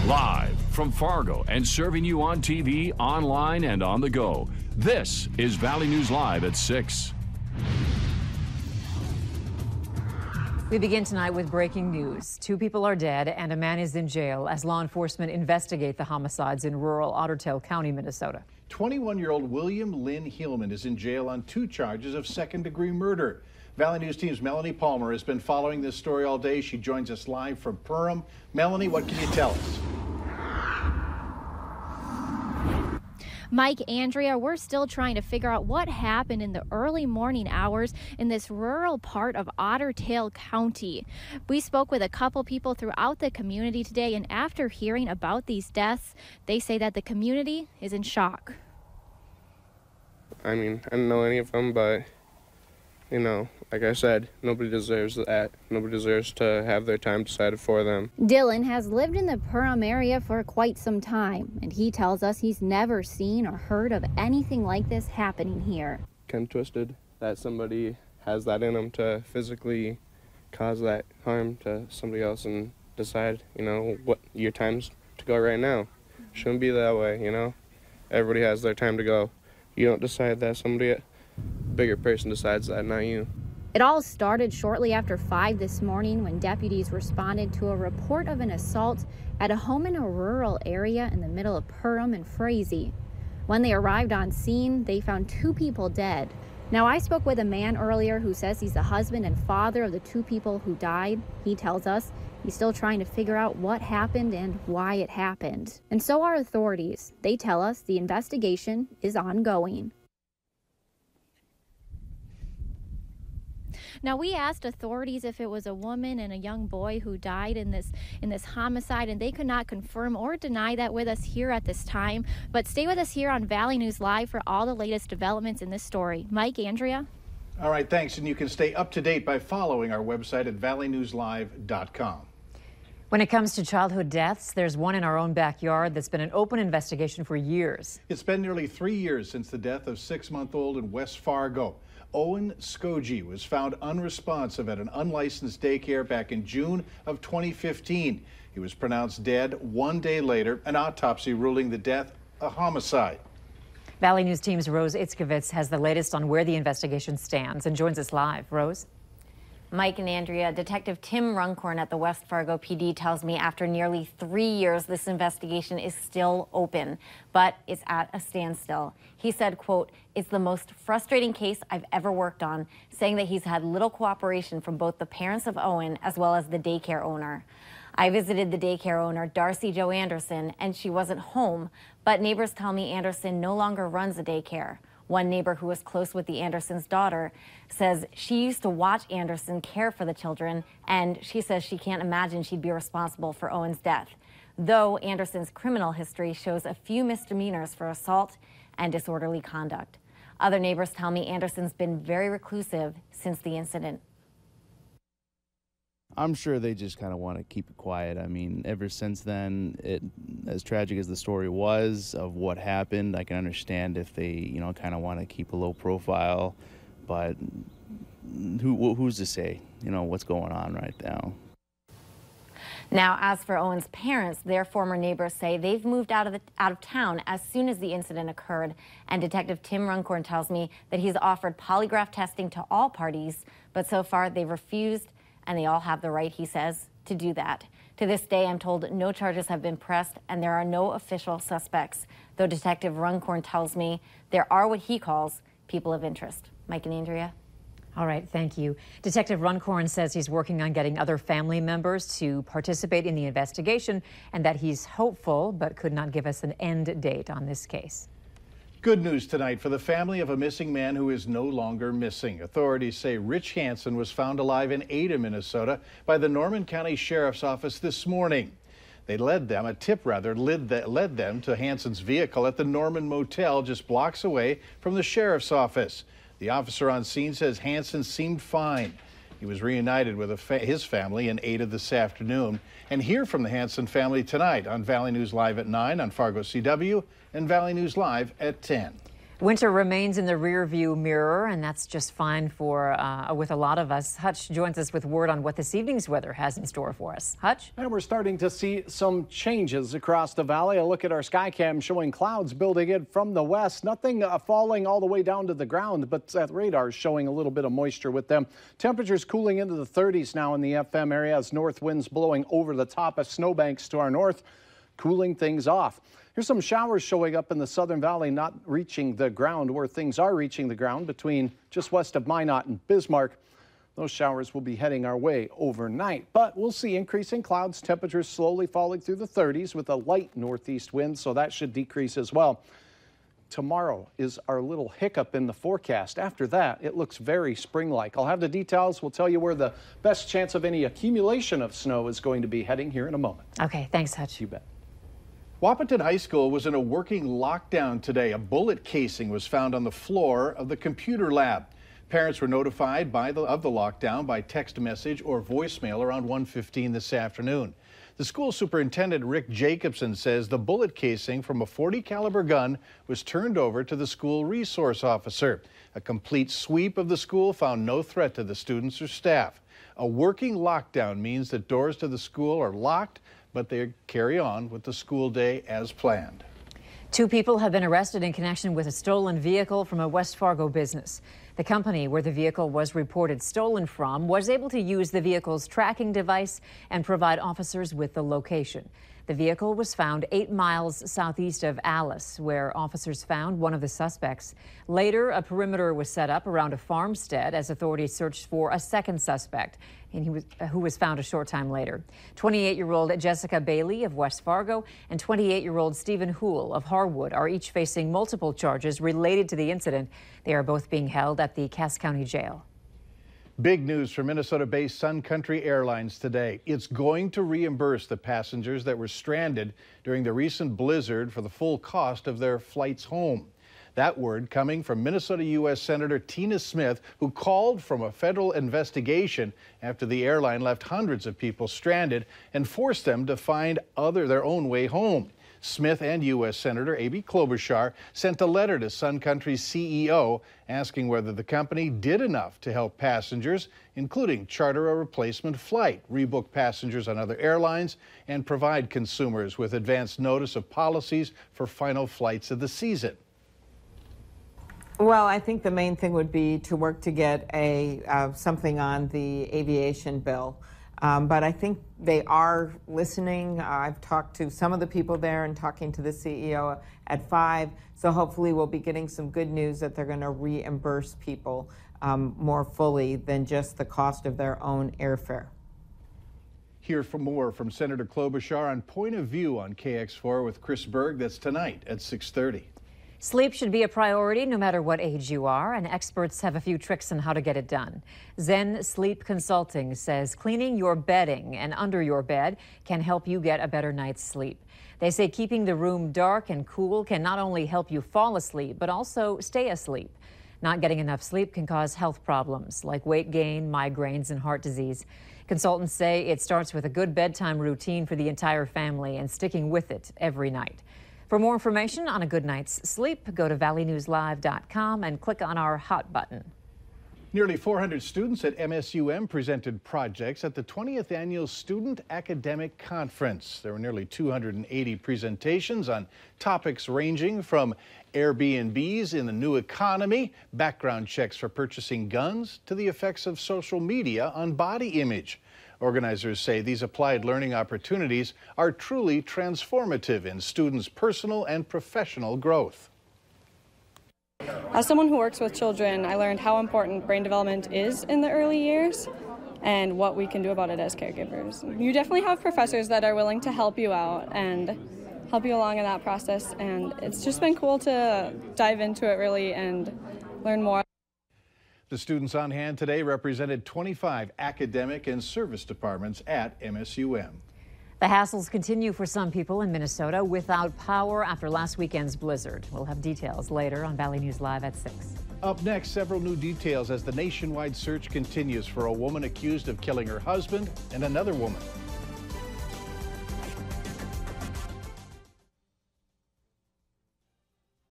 Live from Fargo and serving you on TV, online, and on the go. This is Valley News Live at 6. We begin tonight with breaking news. 2 people are dead and a man is in jail as law enforcement investigate the homicides in rural Otter Tail County, Minnesota. 21-year-old William Lynn Heelman is in jail on 2 charges of second-degree murder. Valley News Team's Melanie Palmer has been following this story all day. She joins us live from Perham. Melanie, what can you tell us? Mike, Andrea, we're still trying to figure out what happened in the early morning hours in this rural part of Otter Tail County. We spoke with a couple people throughout the community today, and after hearing about these deaths, they say that the community is in shock. I mean, I don't know any of them, but, you know, like I said, nobody deserves that. Nobody deserves to have their time decided for them. Dylan has lived in the Perham area for quite some time, and he tells us he's never seen or heard of anything like this happening here. Kind of twisted that somebody has that in them to physically cause that harm to somebody else and decide, you know, what your time's to go right now. Shouldn't be that way, you know? Everybody has their time to go. You don't decide that, somebody, a bigger person decides that, not you. It all started shortly after 5 this morning when deputies responded to a report of an assault at a home in a rural area in the middle of Perham and Frazee. When they arrived on scene, they found 2 people dead. Now, I spoke with a man earlier who says he's the husband and father of the 2 people who died. He tells us he's still trying to figure out what happened and why it happened. And so are authorities. They tell us the investigation is ongoing. Now, we asked authorities if it was a woman and a young boy who died in this homicide, and they could not confirm or deny that with us here at this time. But stay with us here on Valley News Live for all the latest developments in this story. Mike, Andrea? All right, thanks. And you can stay up to date by following our website at valleynewslive.com. When it comes to childhood deaths, there's one in our own backyard that's been an open investigation for years. It's been nearly 3 years since the death of 6-month-old in West Fargo. Owen Skoji was found unresponsive at an unlicensed daycare back in June of 2015. He was pronounced dead 1 day later, an autopsy ruling the death a homicide. Valley News Team's Rose Itzkovitz has the latest on where the investigation stands and joins us live. Rose? Mike and Andrea, Detective Tim Runcorn at the West Fargo PD tells me after nearly 3 years, this investigation is still open, but it's at a standstill. He said, quote, "It's the most frustrating case I've ever worked on," saying that he's had little cooperation from both the parents of Owen as well as the daycare owner. I visited the daycare owner, Darcy Jo Anderson, and she wasn't home, but neighbors tell me Anderson no longer runs a daycare. One neighbor who was close with the Andersons' daughter says she used to watch Anderson care for the children, and she says she can't imagine she'd be responsible for Owen's death, though Anderson's criminal history shows a few misdemeanors for assault and disorderly conduct. Other neighbors tell me Anderson's been very reclusive since the incident. I'm sure they just kind of want to keep it quiet. I mean, ever since then, as tragic as the story was of what happened, I can understand if they, you know, kind of want to keep a low profile. But who's to say, you know, what's going on right now? Now, as for Owen's parents, their former neighbors say they've moved out of town as soon as the incident occurred. And Detective Tim Runcorn tells me that he's offered polygraph testing to all parties, but so far they've refused, and they all have the right, he says, to do that. To this day, I'm told no charges have been pressed and there are no official suspects, though Detective Runcorn tells me there are what he calls people of interest. Mike and Andrea? All right, thank you. Detective Runcorn says he's working on getting other family members to participate in the investigation and that he's hopeful but could not give us an end date on this case. Good news tonight for the family of a missing man who is no longer missing. Authorities say Rich Hansen was found alive in Ada, Minnesota by the Norman County Sheriff's Office this morning. A tip led them to Hansen's vehicle at the Norman Motel just blocks away from the Sheriff's Office. The officer on scene says Hansen seemed fine. He was reunited with his family in Ada this afternoon. And hear from the Hansen family tonight on Valley News Live at 9 on Fargo CW and Valley News Live at 10. Winter remains in the rearview mirror, and that's just fine for with a lot of us. Hutch joins us with word on what this evening's weather has in store for us. Hutch? And we're starting to see some changes across the valley. A look at our Skycam showing clouds building in from the west. Nothing falling all the way down to the ground, but that radar is showing a little bit of moisture with them. Temperatures cooling into the 30s now in the FM area as north winds blowing over the top of snowbanks to our north, cooling things off. Here's some showers showing up in the Southern Valley, not reaching the ground. Where things are reaching the ground between just west of Minot and Bismarck. Those showers will be heading our way overnight, but we'll see increasing clouds, temperatures slowly falling through the 30s with a light northeast wind, so that should decrease as well. Tomorrow is our little hiccup in the forecast. After that, it looks very spring-like. I'll have the details. We'll tell you where the best chance of any accumulation of snow is going to be heading here in a moment. Okay, thanks, Hutch. You bet. Wahpeton High School was in a working lockdown today. A bullet casing was found on the floor of the computer lab. Parents were notified of the lockdown by text message or voicemail around 1:15 this afternoon. The school superintendent, Rick Jacobson, says the bullet casing from a .40 caliber gun was turned over to the school resource officer. A complete sweep of the school found no threat to the students or staff. A working lockdown means that doors to the school are locked, but they carry on with the school day as planned. 2 people have been arrested in connection with a stolen vehicle from a West Fargo business. The company where the vehicle was reported stolen from was able to use the vehicle's tracking device and provide officers with the location. The vehicle was found 8 miles southeast of Alice, where officers found one of the suspects. Later, a perimeter was set up around a farmstead as authorities searched for a second suspect, and who was found a short time later. 28-year-old Jessica Bailey of West Fargo and 28-year-old Stephen Houle of Harwood are each facing multiple charges related to the incident. They are both being held at the Cass County Jail. Big news for Minnesota-based Sun Country Airlines today. It's going to reimburse the passengers that were stranded during the recent blizzard for the full cost of their flights home. That word coming from Minnesota U.S. Senator Tina Smith, who called from a federal investigation after the airline left hundreds of people stranded and forced them to find their own way home. Smith and U.S. Senator Amy Klobuchar sent a letter to Sun Country's CEO asking whether the company did enough to help passengers, including charter a replacement flight, rebook passengers on other airlines, and provide consumers with advance notice of policies for final flights of the season. Well, I think the main thing would be to work to get something on the aviation bill. But I think they are listening. I've talked to some of the people there and talking to the CEO at 5. So hopefully we'll be getting some good news that they're going to reimburse people more fully than just the cost of their own airfare. Hear more from Senator Klobuchar on Point of View on KX4 with Chris Berg. That's tonight at 6:30. Sleep should be a priority no matter what age you are, and experts have a few tricks on how to get it done. Zen Sleep Consulting says cleaning your bedding and under your bed can help you get a better night's sleep. They say keeping the room dark and cool can not only help you fall asleep, but also stay asleep. Not getting enough sleep can cause health problems like weight gain, migraines, and heart disease. Consultants say it starts with a good bedtime routine for the entire family and sticking with it every night. For more information on a good night's sleep, go to valleynewslive.com and click on our Hot button. Nearly 400 students at MSUM presented projects at the 20th Annual Student Academic Conference. There were nearly 280 presentations on topics ranging from Airbnbs in the new economy, background checks for purchasing guns, to the effects of social media on body image. Organizers say these applied learning opportunities are truly transformative in students' personal and professional growth. As someone who works with children, I learned how important brain development is in the early years and what we can do about it as caregivers. You definitely have professors that are willing to help you out and help you along in that process, and it's just been cool to dive into it really and learn more. The students on hand today represented 25 academic and service departments at MSUM. The hassles continue for some people in Minnesota without power after last weekend's blizzard. We'll have details later on Valley News Live at 6. Up next, several new details as the nationwide search continues for a woman accused of killing her husband and another woman.